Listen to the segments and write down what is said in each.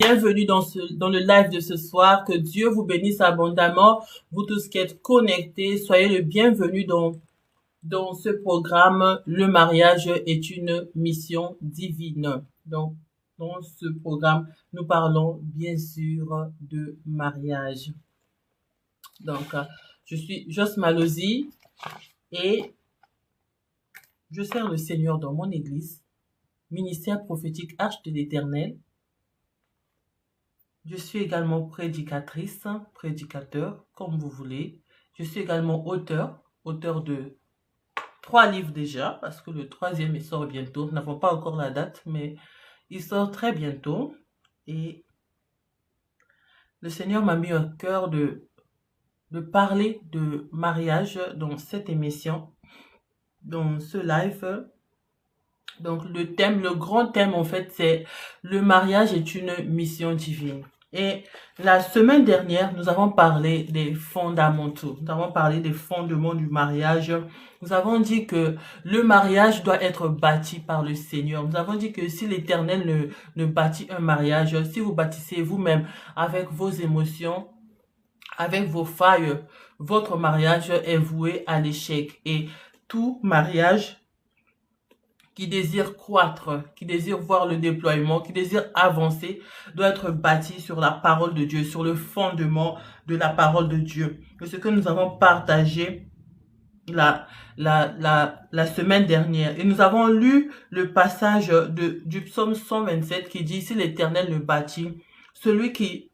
Bienvenue dans le live de ce soir. Que Dieu vous bénisse abondamment. Vous tous qui êtes connectés, soyez le bienvenu dans ce programme. Le mariage est une mission divine. Donc, dans ce programme, nous parlons bien sûr de mariage. Donc, je suis Jos Malosi et je sers le Seigneur dans mon église, ministère prophétique Arche de l'Éternel. Je suis également prédicatrice, prédicateur, comme vous voulez. Je suis également auteur de 3 livres déjà, parce que le 3e il sort bientôt. Nous n'avons pas encore la date, mais il sort très bientôt. Et le Seigneur m'a mis au cœur de parler de mariage dans cette émission, dans ce live. Donc le grand thème en fait, c'est le mariage est une mission divine. Et la semaine dernière, nous avons parlé des fondamentaux. Nous avons parlé des fondements du mariage. Nous avons dit que le mariage doit être bâti par le Seigneur. Nous avons dit que si l'Éternel ne bâtit un mariage, si vous bâtissez vous-même avec vos émotions, avec vos failles, votre mariage est voué à l'échec. Et tout mariage qui désire croître, qui désire voir le déploiement, qui désire avancer, doit être bâti sur la parole de Dieu, sur le fondement de la parole de Dieu. Et ce que nous avons partagé la semaine dernière. Et nous avons lu le passage du psaume 127 qui dit « Si l'Éternel le bâtit, celui qui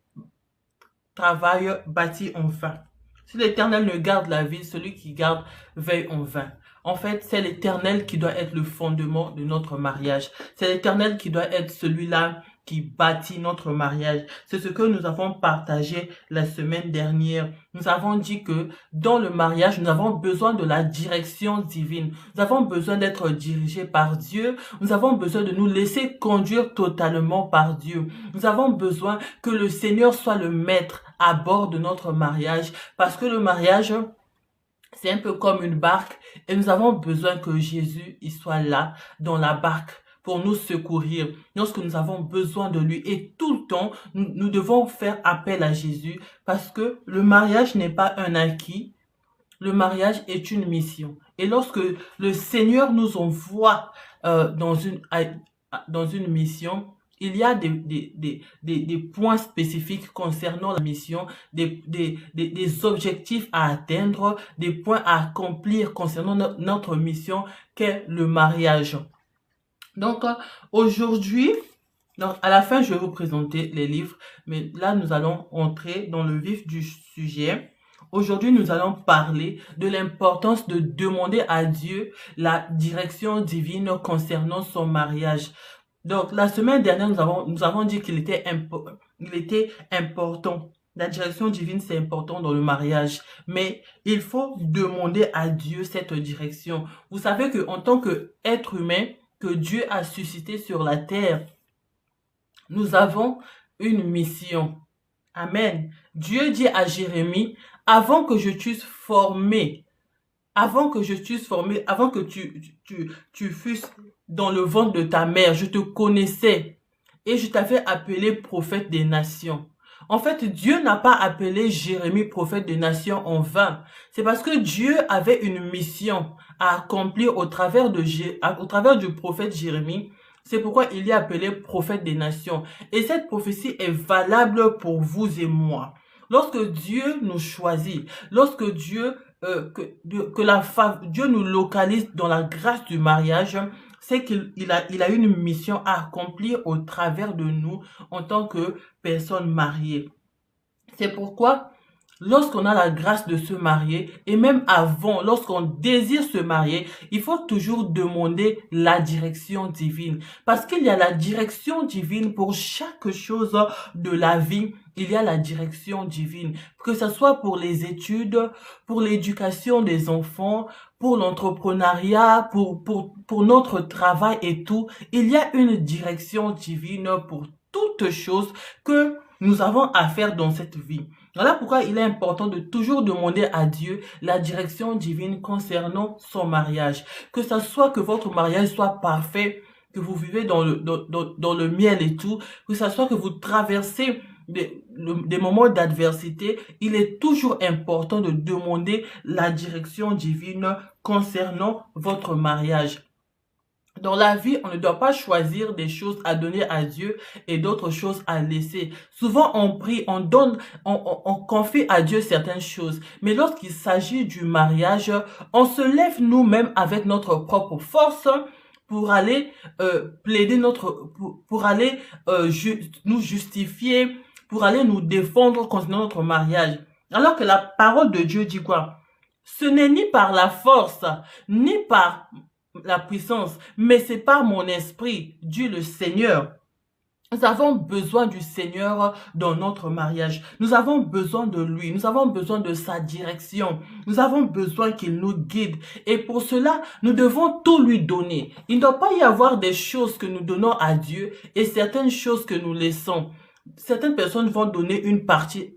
travaille bâtit en vain. Si l'Éternel ne garde la ville, celui qui garde veille en vain. » En fait, c'est l'Éternel qui doit être le fondement de notre mariage. C'est l'Éternel qui doit être celui-là qui bâtit notre mariage. C'est ce que nous avons partagé la semaine dernière. Nous avons dit que dans le mariage, nous avons besoin de la direction divine. Nous avons besoin d'être dirigés par Dieu. Nous avons besoin de nous laisser conduire totalement par Dieu. Nous avons besoin que le Seigneur soit le maître à bord de notre mariage, parce que le mariage, c'est un peu comme une barque et nous avons besoin que Jésus il soit là dans la barque pour nous secourir lorsque nous avons besoin de lui. Et tout le temps, nous devons faire appel à Jésus, parce que le mariage n'est pas un acquis, le mariage est une mission. Et lorsque le Seigneur nous envoie dans une mission, il y a des points spécifiques concernant la mission, des objectifs à atteindre, des points à accomplir concernant notre mission qu'est le mariage. Donc, aujourd'hui, à la fin, je vais vous présenter les livres, mais là, nous allons entrer dans le vif du sujet. Aujourd'hui, nous allons parler de l'importance de demander à Dieu la direction divine concernant son mariage. Donc, la semaine dernière, nous avons dit qu'il était important. La direction divine, c'est important dans le mariage. Mais il faut demander à Dieu cette direction. Vous savez qu'en tant qu'être humain que Dieu a suscité sur la terre, nous avons une mission. Amen. Dieu dit à Jérémie, avant que je t'eusse formé, avant que tu fusses dans le ventre de ta mère, je te connaissais et je t'avais appelé prophète des nations. En fait, Dieu n'a pas appelé Jérémie prophète des nations en vain. C'est parce que Dieu avait une mission à accomplir au travers du prophète Jérémie. C'est pourquoi il est appelé prophète des nations. Et cette prophétie est valable pour vous et moi. Lorsque Dieu nous choisit, lorsque Dieu nous localise dans la grâce du mariage, c'est qu'il a une mission à accomplir au travers de nous en tant que personnes mariées. C'est pourquoi lorsqu'on a la grâce de se marier, et même avant, lorsqu'on désire se marier, il faut toujours demander la direction divine. Parce qu'il y a la direction divine pour chaque chose de la vie. Il y a la direction divine, que ce soit pour les études, pour l'éducation des enfants, pour l'entrepreneuriat, pour notre travail et tout. Il y a une direction divine pour toutes choses que nous avons à faire dans cette vie. Voilà pourquoi il est important de toujours demander à Dieu la direction divine concernant son mariage. Que ce soit que votre mariage soit parfait, que vous vivez dans dans le miel et tout, que ça soit que vous traversez des moments d'adversité, il est toujours important de demander la direction divine concernant votre mariage. Dans la vie, on ne doit pas choisir des choses à donner à Dieu et d'autres choses à laisser. Souvent, on prie, on donne, on confie à Dieu certaines choses. Mais lorsqu'il s'agit du mariage, on se lève nous-mêmes avec notre propre force pour aller plaider pour aller nous justifier, pour aller nous défendre concernant notre mariage. Alors que la parole de Dieu dit quoi? Ce n'est ni par la force, ni par la puissance, mais c'est par mon esprit, Dieu le Seigneur. Nous avons besoin du Seigneur dans notre mariage. Nous avons besoin de lui. Nous avons besoin de sa direction. Nous avons besoin qu'il nous guide. Et pour cela, nous devons tout lui donner. Il ne doit pas y avoir des choses que nous donnons à Dieu et certaines choses que nous laissons. Certaines personnes vont donner une partie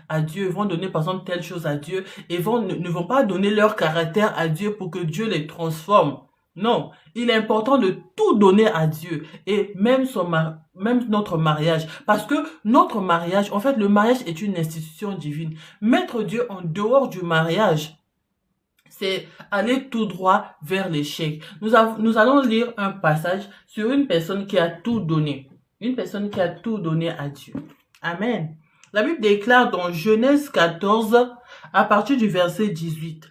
à Dieu, vont donner par exemple telle chose à Dieu et ne vont pas donner leur caractère à Dieu pour que Dieu les transforme. Non, il est important de tout donner à Dieu et même notre mariage, parce que notre mariage, en fait, le mariage est une institution divine. Mettre Dieu en dehors du mariage, c'est aller tout droit vers l'échec. Nous allons lire un passage sur une personne qui a tout donné. Une personne qui a tout donné à Dieu. Amen. La Bible déclare dans Genèse 14, à partir du verset 18.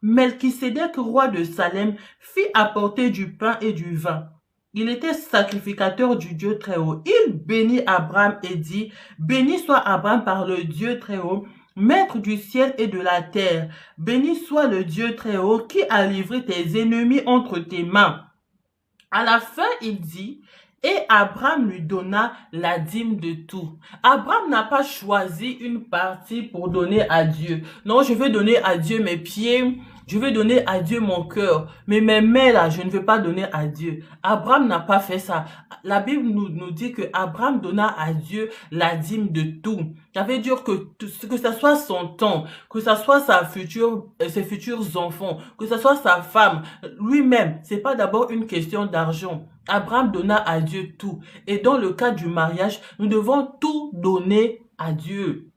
Melchisédek, roi de Salem, fit apporter du pain et du vin. Il était sacrificateur du Dieu Très-Haut. Il bénit Abraham et dit, « Béni soit Abraham par le Dieu Très-Haut, maître du ciel et de la terre. Béni soit le Dieu Très-Haut qui a livré tes ennemis entre tes mains. » À la fin, il dit, et Abraham lui donna la dîme de tout. Abraham n'a pas choisi une partie pour donner à Dieu. Non, je vais donner à Dieu mes pieds, je vais donner à Dieu mon cœur. Mais mes mains là, je ne vais pas donner à Dieu. Abraham n'a pas fait ça. La Bible nous dit que Abraham donna à Dieu la dîme de tout. Ça veut dire que ça soit son temps, que ça soit ses futurs enfants, que ça soit sa femme, lui-même, c'est pas d'abord une question d'argent. Abraham donna à Dieu tout. Et dans le cas du mariage, nous devons tout donner à Dieu.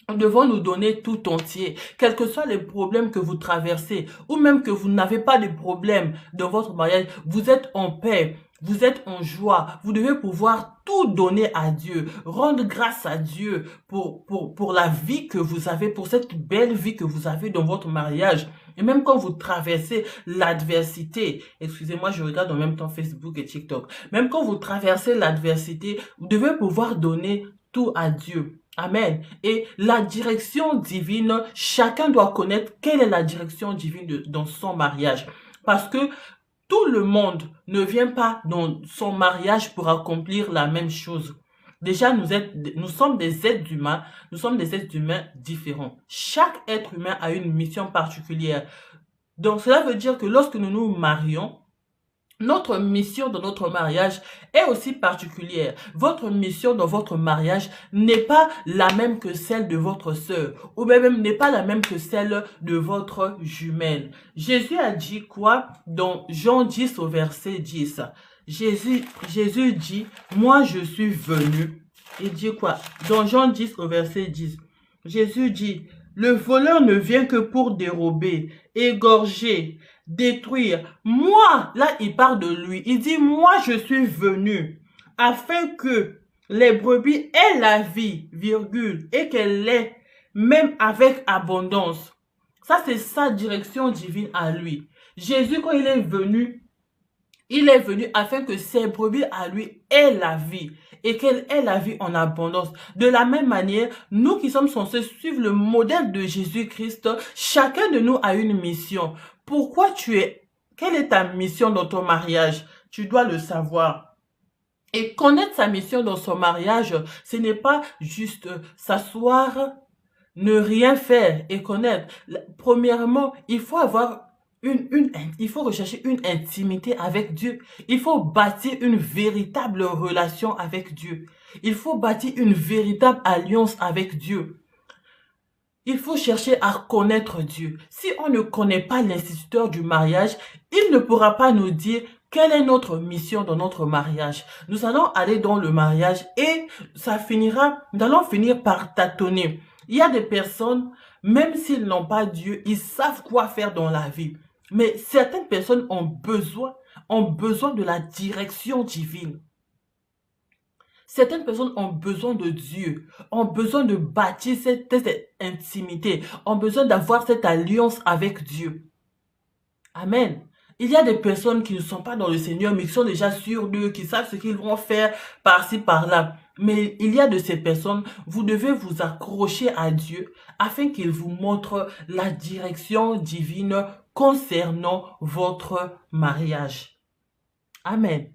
Nous devons nous donner tout entier, quels que soient les problèmes que vous traversez, ou même que vous n'avez pas de problème dans votre mariage, vous êtes en paix, vous êtes en joie, vous devez pouvoir tout donner à Dieu, rendre grâce à Dieu pour la vie que vous avez, pour cette belle vie que vous avez dans votre mariage. Et même quand vous traversez l'adversité, excusez-moi, je regarde en même temps Facebook et TikTok, même quand vous traversez l'adversité, vous devez pouvoir donner tout à Dieu. Amen. Et la direction divine, chacun doit connaître quelle est la direction divine dans son mariage. Parce que tout le monde ne vient pas dans son mariage pour accomplir la même chose. Déjà, nous sommes des êtres humains, nous sommes des êtres humains différents. Chaque être humain a une mission particulière. Donc, cela veut dire que lorsque nous nous marions, notre mission dans notre mariage est aussi particulière. Votre mission dans votre mariage n'est pas la même que celle de votre sœur, ou même n'est pas la même que celle de votre jumelle. Jésus a dit quoi dans Jean 10 au verset 10? Jésus dit, moi je suis venu. Il dit quoi? Dans Jean 10 au verset 10, Jésus dit, le voleur ne vient que pour dérober, égorger, détruire. Moi, là, il parle de lui. Il dit, moi, je suis venu afin que les brebis aient la vie, virgule, et qu'elle l'ait même avec abondance. Ça, c'est sa direction divine à lui. Jésus, quand il est venu afin que ses brebis à lui aient la vie et qu'elle ait la vie en abondance. De la même manière, nous qui sommes censés suivre le modèle de Jésus-Christ, chacun de nous a une mission. Pourquoi quelle est ta mission dans ton mariage? Tu dois le savoir. Et connaître sa mission dans son mariage, ce n'est pas juste s'asseoir, ne rien faire et connaître. Premièrement, il faut avoir il faut rechercher une intimité avec Dieu. Il faut bâtir une véritable relation avec Dieu. Il faut bâtir une véritable alliance avec Dieu. Il faut chercher à connaître Dieu. Si on ne connaît pas l'instituteur du mariage, il ne pourra pas nous dire quelle est notre mission dans notre mariage? Nous allons aller dans le mariage et ça finira, nous allons finir par tâtonner. Il y a des personnes, même s'ils n'ont pas Dieu, ils savent quoi faire dans la vie. Mais certaines personnes ont besoin de la direction divine. Certaines personnes ont besoin de Dieu, ont besoin de bâtir cette intimité, ont besoin d'avoir cette alliance avec Dieu. Amen. Il y a des personnes qui ne sont pas dans le Seigneur, mais qui sont déjà sûres d'eux, qui savent ce qu'ils vont faire par-ci, par-là. Mais il y a de ces personnes, vous devez vous accrocher à Dieu afin qu'il vous montre la direction divine concernant votre mariage. Amen.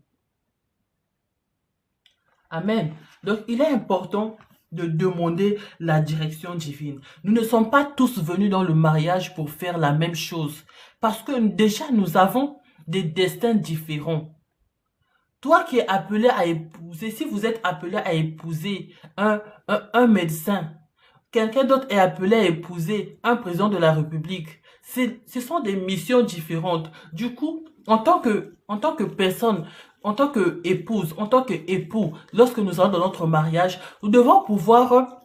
Amen. Donc, il est important de demander la direction divine. Nous ne sommes pas tous venus dans le mariage pour faire la même chose. Parce que déjà, nous avons des destins différents. Toi qui es appelé à épouser, si vous êtes appelé à épouser un médecin, quelqu'un d'autre est appelé à épouser un président de la République. Ce sont des missions différentes. Du coup, en tant que personne, en tant qu'épouse, en tant qu'époux, lorsque nous allons dans notre mariage, nous devons pouvoir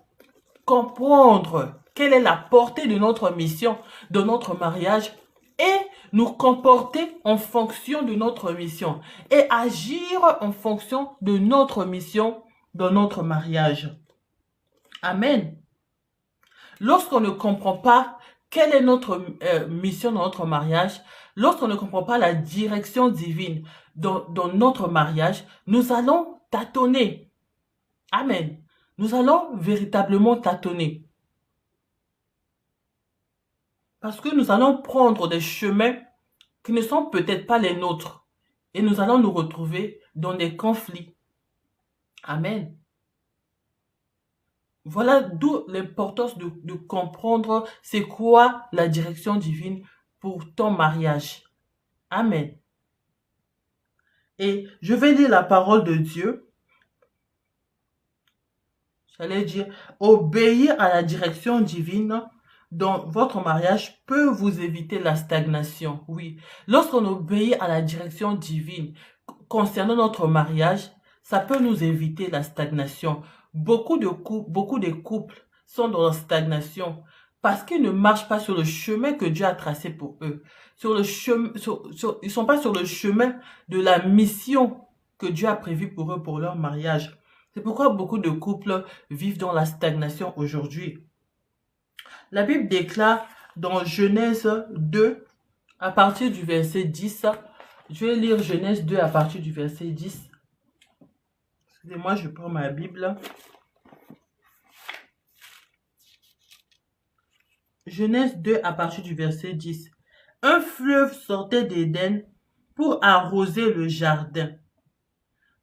comprendre quelle est la portée de notre mission, de notre mariage, et nous comporter en fonction de notre mission, et agir en fonction de notre mission dans notre mariage. Amen. Lorsqu'on ne comprend pas quelle est notre mission dans notre mariage, lorsqu'on ne comprend pas la direction divine dans notre mariage, nous allons tâtonner. Amen. Nous allons véritablement tâtonner. Parce que nous allons prendre des chemins qui ne sont peut-être pas les nôtres. Et nous allons nous retrouver dans des conflits. Amen. Voilà d'où l'importance de comprendre c'est quoi la direction divine pour ton mariage. Amen. Et je vais lire la parole de Dieu. J'allais dire, obéir à la direction divine dans votre mariage peut vous éviter la stagnation. Oui, lorsqu'on obéit à la direction divine concernant notre mariage, ça peut nous éviter la stagnation. Beaucoup de couples sont dans la stagnation parce qu'ils ne marchent pas sur le chemin que Dieu a tracé pour eux. Ils sont pas sur le chemin de la mission que Dieu a prévue pour eux pour leur mariage. C'est pourquoi beaucoup de couples vivent dans la stagnation aujourd'hui. La Bible déclare dans Genèse 2, à partir du verset 10, je vais lire Genèse 2 à partir du verset 10. Excusez-moi, je prends ma Bible. Genèse 2 à partir du verset 10. Un fleuve sortait d'Éden pour arroser le jardin.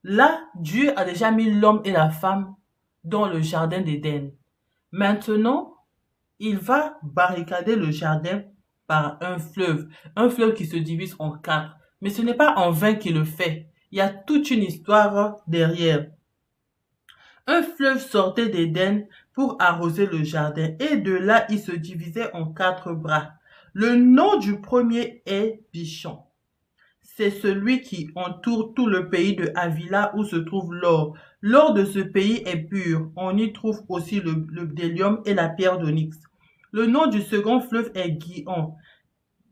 Là, Dieu a déjà mis l'homme et la femme dans le jardin d'Éden. Maintenant, il va barricader le jardin par un fleuve qui se divise en 4. Mais ce n'est pas en vain qu'il le fait. Il y a toute une histoire derrière. Un fleuve sortait d'Éden pour arroser le jardin, et de là il se divisait en 4 bras. Le nom du premier est Pishon. C'est celui qui entoure tout le pays de Havila où se trouve l'or. L'or de ce pays est pur. On y trouve aussi le bdellium et la pierre d'onyx. Le nom du second fleuve est Gihon.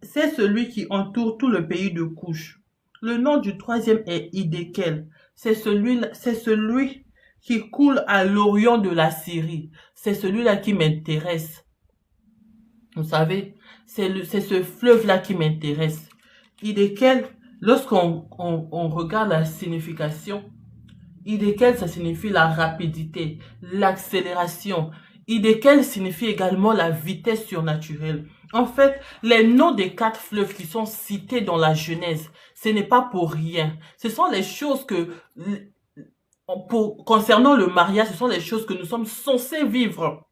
C'est celui qui entoure tout le pays de Couche. Le nom du troisième est Hiddekel. C'est celui qui coule à l'orient de la Syrie. C'est celui-là qui m'intéresse. Vous savez, c'est ce fleuve-là qui m'intéresse. Hiddekel, lorsqu'on regarde la signification, Hiddekel, ça signifie la rapidité, l'accélération. Hiddekel signifie également la vitesse surnaturelle. En fait, les noms des 4 fleuves qui sont cités dans la Genèse, ce n'est pas pour rien. Ce sont les choses que, concernant le mariage, ce sont les choses que nous sommes censés vivre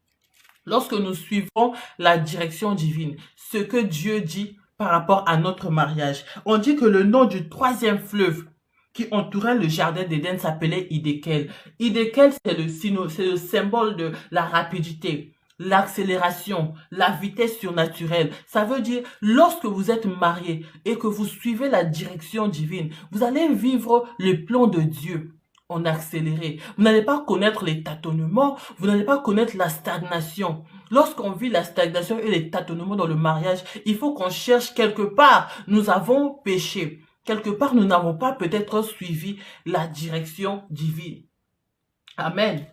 lorsque nous suivons la direction divine. Ce que Dieu dit par rapport à notre mariage. On dit que le nom du troisième fleuve qui entourait le jardin d'Éden s'appelait Hiddekel. Hiddekel, c'est le symbole de la rapidité. l'accélération, la vitesse surnaturelle. Ça veut dire, lorsque vous êtes marié et que vous suivez la direction divine, vous allez vivre le plan de Dieu en accéléré. Vous n'allez pas connaître les tâtonnements, vous n'allez pas connaître la stagnation. Lorsqu'on vit la stagnation et les tâtonnements dans le mariage, il faut qu'on cherche quelque part. Nous avons péché. Quelque part, nous n'avons pas peut-être suivi la direction divine. Amen.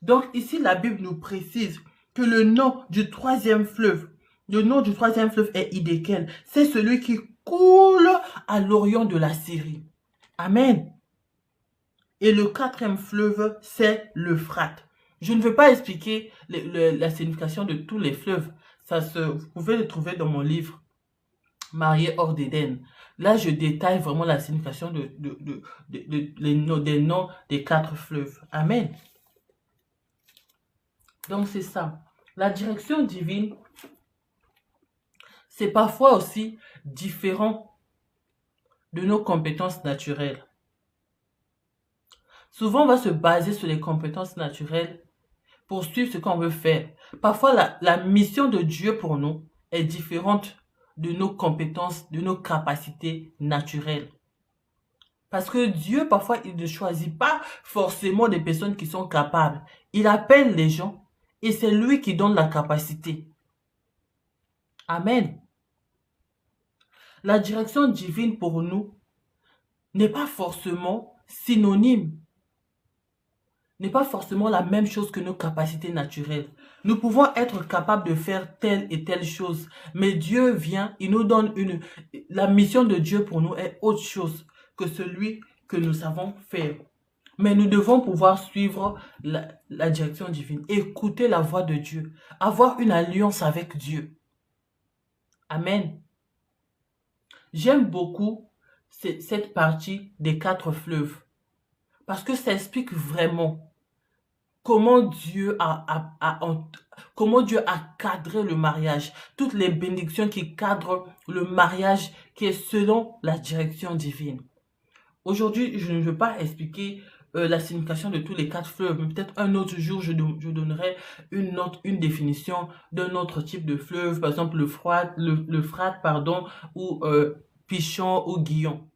Donc ici, la Bible nous précise que le nom du troisième fleuve est Hiddekel. C'est celui qui coule à l'orient de la Syrie. Amen. Et le quatrième fleuve, c'est l'Euphrate. Je ne veux pas expliquer la signification de tous les fleuves. Vous pouvez le trouver dans mon livre, Marié hors d'Éden. Là, je détaille vraiment la signification des noms des 4 fleuves. Amen. Donc, c'est ça. La direction divine, c'est parfois aussi différent de nos compétences naturelles. Souvent, on va se baser sur les compétences naturelles pour suivre ce qu'on veut faire. Parfois, la mission de Dieu pour nous est différente de nos compétences, de nos capacités naturelles. Parce que Dieu, parfois, il ne choisit pas forcément des personnes qui sont capables. Il appelle les gens et c'est lui qui donne la capacité. Amen. La direction divine pour nous n'est pas forcément synonyme, n'est pas forcément la même chose que nos capacités naturelles. Nous pouvons être capables de faire telle et telle chose, mais Dieu vient, il nous donne la mission de Dieu pour nous est autre chose que celui que nous savons faire. Mais nous devons pouvoir suivre la direction divine, écouter la voix de Dieu, avoir une alliance avec Dieu. Amen. J'aime beaucoup cette partie des 4 fleuves parce que ça explique vraiment comment Dieu comment Dieu a cadré le mariage, toutes les bénédictions qui cadrent le mariage qui est selon la direction divine. Aujourd'hui, je ne veux pas expliquer la signification de tous les 4 fleuves, mais peut-être un autre jour, je donnerai une définition d'un autre type de fleuve, par exemple l'Euphrate, ou Pichon ou Guillon.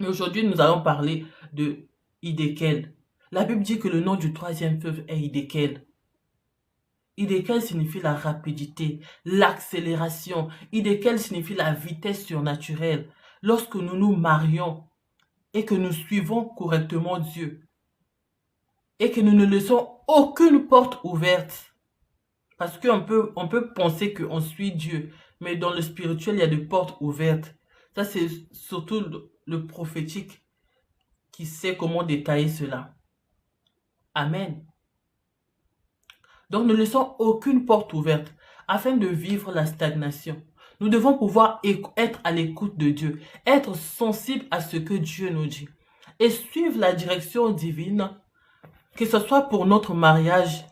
Mais aujourd'hui, nous allons parler de Hiddekel. La Bible dit que le nom du 3e fleuve est Hiddekel. Hiddekel signifie la rapidité, l'accélération. Hiddekel signifie la vitesse surnaturelle. Lorsque nous nous marions et que nous suivons correctement Dieu et que nous ne laissons aucune porte ouverte, parce qu'on peut penser qu'on suit Dieu, mais dans le spirituel, il y a des portes ouvertes. Ça, c'est surtout le prophétique qui sait comment détailler cela. Amen. Donc, ne laissons aucune porte ouverte afin de vivre la stagnation. Nous devons pouvoir être à l'écoute de Dieu, être sensible à ce que Dieu nous dit et suivre la direction divine, que ce soit pour notre mariage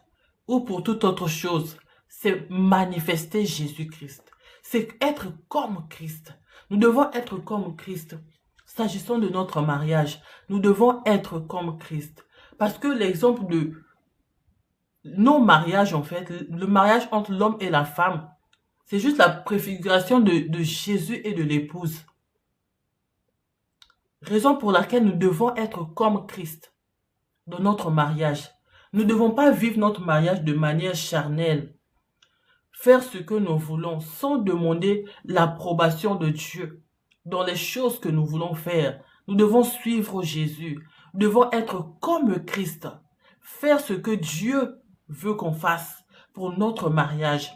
ou pour toute autre chose. C'est manifester Jésus-Christ. C'est être comme Christ. Nous devons être comme Christ. S'agissant de notre mariage, nous devons être comme Christ. Parce que l'exemple de nos mariages, en fait, le mariage entre l'homme et la femme, c'est juste la préfiguration de Jésus et de l'épouse. Raison pour laquelle nous devons être comme Christ dans notre mariage. Nous ne devons pas vivre notre mariage de manière charnelle. Faire ce que nous voulons sans demander l'approbation de Dieu dans les choses que nous voulons faire. Nous devons suivre Jésus. Nous devons être comme Christ. Faire ce que Dieu veut qu'on fasse pour notre mariage.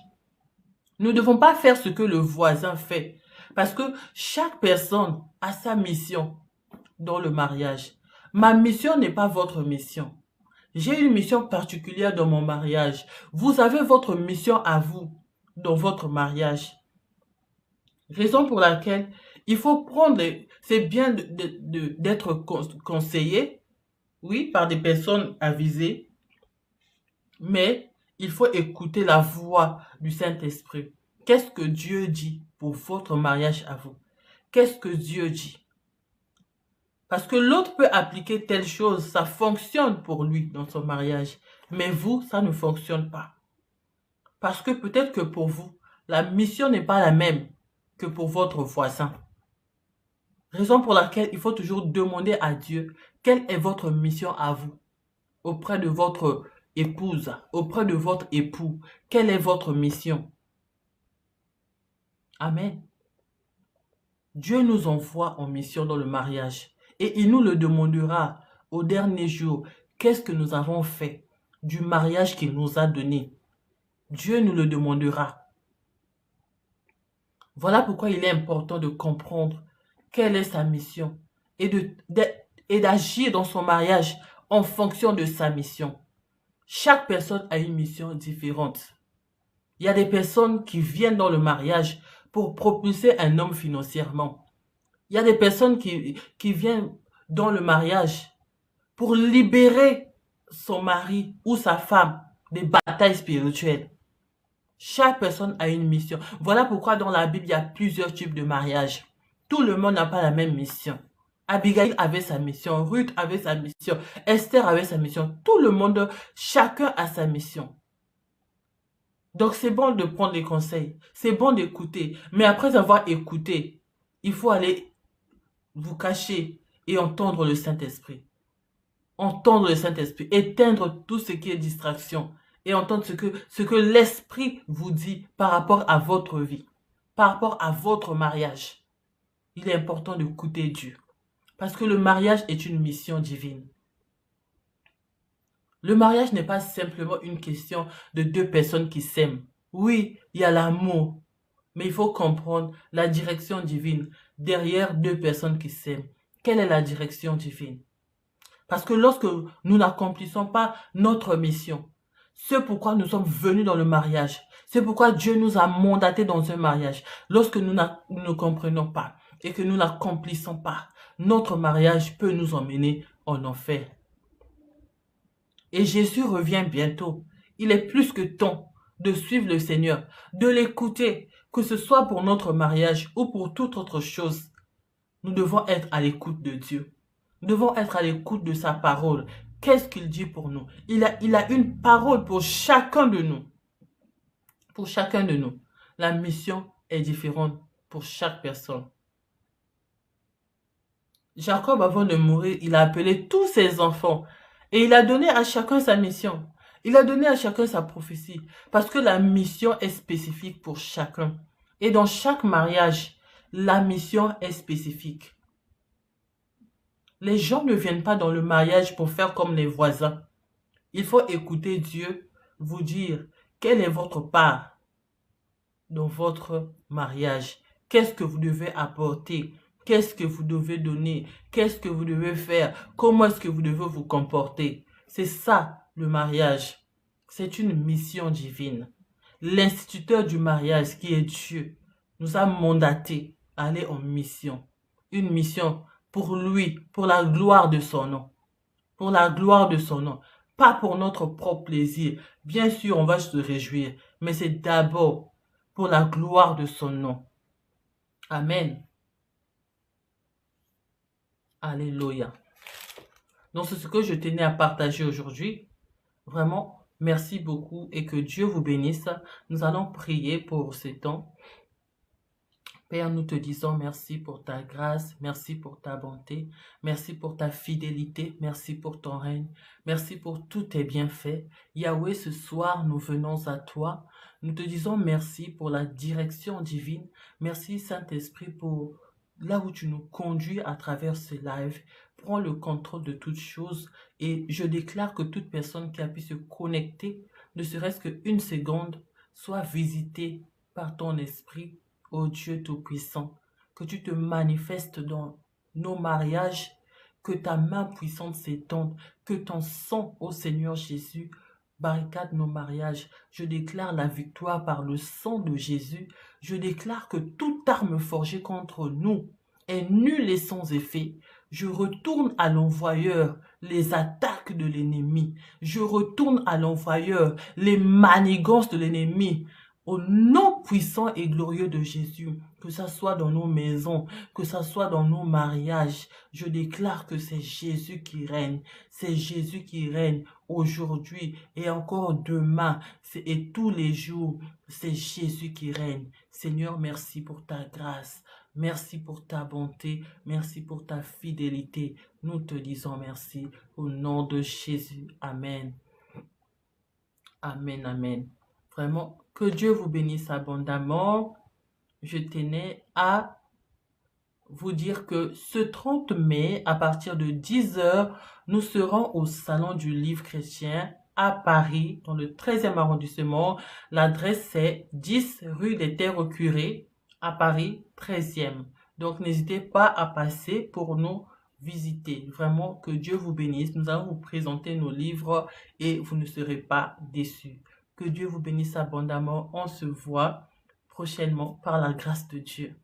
Nous ne devons pas faire ce que le voisin fait. Parce que chaque personne a sa mission dans le mariage. Ma mission n'est pas votre mission. J'ai une mission particulière dans mon mariage. Vous avez votre mission à vous dans votre mariage. Raison pour laquelle il faut prendre... C'est bien d'être conseillé, oui, par des personnes avisées, mais il faut écouter la voix du Saint-Esprit. Qu'est-ce que Dieu dit pour votre mariage à vous? Qu'est-ce que Dieu dit? Parce que l'autre peut appliquer telle chose, ça fonctionne pour lui dans son mariage. Mais vous, ça ne fonctionne pas. Parce que peut-être que pour vous, la mission n'est pas la même que pour votre voisin. Raison pour laquelle il faut toujours demander à Dieu quelle est votre mission à vous, auprès de votre épouse, auprès de votre époux. Quelle est votre mission? Amen. Dieu nous envoie en mission dans le mariage et il nous le demandera au dernier jour. Qu'est-ce que nous avons fait du mariage qu'il nous a donné? Dieu nous le demandera. Voilà pourquoi il est important de comprendre quelle est sa mission et d'agir dans son mariage en fonction de sa mission. Chaque personne a une mission différente. Il y a des personnes qui viennent dans le mariage pour propulser un homme financièrement. Il y a des personnes qui viennent dans le mariage pour libérer son mari ou sa femme des batailles spirituelles. Chaque personne a une mission. Voilà pourquoi dans la Bible, il y a plusieurs types de mariage. Tout le monde n'a pas la même mission. Abigail avait sa mission, Ruth avait sa mission, Esther avait sa mission. Tout le monde, chacun a sa mission. Donc c'est bon de prendre les conseils, c'est bon d'écouter. Mais après avoir écouté, il faut aller vous cacher et entendre le Saint-Esprit. Entendre le Saint-Esprit, éteindre tout ce qui est distraction et entendre ce que l'Esprit vous dit par rapport à votre vie, par rapport à votre mariage. Il est important d'écouter Dieu. Parce que le mariage est une mission divine. Le mariage n'est pas simplement une question de deux personnes qui s'aiment. Oui, il y a l'amour, mais il faut comprendre la direction divine derrière deux personnes qui s'aiment. Quelle est la direction divine? Parce que lorsque nous n'accomplissons pas notre mission, ce pourquoi nous sommes venus dans le mariage, c'est pourquoi Dieu nous a mandatés dans un mariage. Lorsque nous ne comprenons pas et que nous n'accomplissons pas, notre mariage peut nous emmener en enfer. Et Jésus revient bientôt. Il est plus que temps de suivre le Seigneur, de l'écouter, que ce soit pour notre mariage ou pour toute autre chose. Nous devons être à l'écoute de Dieu. Nous devons être à l'écoute de sa parole. Qu'est-ce qu'il dit pour nous? Il a une parole pour chacun de nous. Pour chacun de nous. La mission est différente pour chaque personne. Jacob, avant de mourir, il a appelé tous ses enfants et il a donné à chacun sa mission. Il a donné à chacun sa prophétie parce que la mission est spécifique pour chacun. Et dans chaque mariage, la mission est spécifique. Les gens ne viennent pas dans le mariage pour faire comme les voisins. Il faut écouter Dieu vous dire quelle est votre part dans votre mariage. Qu'est-ce que vous devez apporter? Qu'est-ce que vous devez donner? Qu'est-ce que vous devez faire? Comment est-ce que vous devez vous comporter? C'est ça, le mariage. C'est une mission divine. L'instituteur du mariage, qui est Dieu, nous a mandatés à aller en mission. Une mission pour lui, pour la gloire de son nom. Pour la gloire de son nom. Pas pour notre propre plaisir. Bien sûr, on va se réjouir. Mais c'est d'abord pour la gloire de son nom. Amen. Alléluia. Donc, c'est ce que je tenais à partager aujourd'hui. Vraiment, merci beaucoup et que Dieu vous bénisse. Nous allons prier pour ces temps. Père, nous te disons merci pour ta grâce, merci pour ta bonté, merci pour ta fidélité, merci pour ton règne, merci pour tous tes bienfaits. Yahweh, ce soir, nous venons à toi. Nous te disons merci pour la direction divine. Merci, Saint-Esprit, pour là où tu nous conduis à travers ce live. Prends le contrôle de toutes choses et je déclare que toute personne qui a pu se connecter, ne serait-ce qu'une seconde, soit visitée par ton esprit, ô Dieu Tout-Puissant. Que tu te manifestes dans nos mariages, que ta main puissante s'étende, que ton sang, ô Seigneur Jésus, barricade nos mariages. Je déclare la victoire par le sang de Jésus. Je déclare que toute arme forgée contre nous est nulle et sans effet. Je retourne à l'envoyeur les attaques de l'ennemi. Je retourne à l'envoyeur les manigances de l'ennemi. Au nom puissant et glorieux de Jésus, que ça soit dans nos maisons, que ça soit dans nos mariages, je déclare que c'est Jésus qui règne. C'est Jésus qui règne aujourd'hui et encore demain et tous les jours. C'est Jésus qui règne. Seigneur, merci pour ta grâce. Merci pour ta bonté. Merci pour ta fidélité. Nous te disons merci au nom de Jésus. Amen. Amen, amen. Vraiment, que Dieu vous bénisse abondamment. Je tenais à vous dire que ce 30 mai, à partir de 10 h, nous serons au Salon du Livre Chrétien à Paris, dans le 13e arrondissement. L'adresse est 10 rue des Terres au Curé, à Paris, 13e. Donc, n'hésitez pas à passer pour nous visiter. Vraiment, que Dieu vous bénisse. Nous allons vous présenter nos livres et vous ne serez pas déçus. Que Dieu vous bénisse abondamment. On se voit prochainement par la grâce de Dieu.